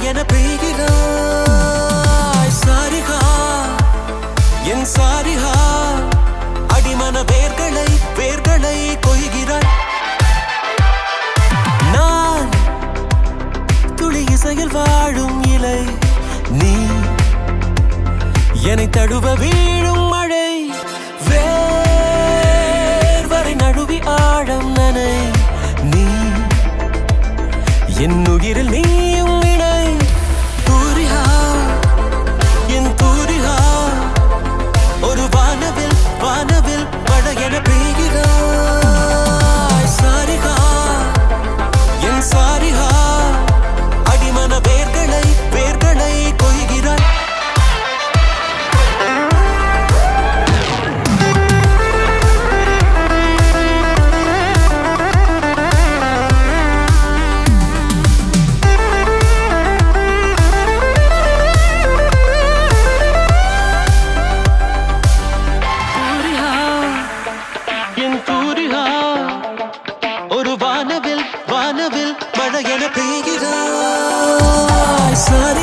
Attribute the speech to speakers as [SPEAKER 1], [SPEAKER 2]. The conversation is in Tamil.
[SPEAKER 1] என பெய்கிறாய் சாரிகா என் சாரிகா அடிமன வேர்களை கொய்கிறாய் நான் துளி இசையில் வாழும் இலை நீ என்னை தழுவ வீழும் மழை வேர்வரை நழுவி ஆழம் நனை நீ என் உயிரில் நீயும் இணை தூரிகா என் தூரிகா ஒரு வானவில் மழை என பெய்கிறாய் சாரிகா என் சாரிகா அடிமன வேர்களை கொய்கிறாய் ஒரு வானவில் மழை என பெய்கிறாய் சாரி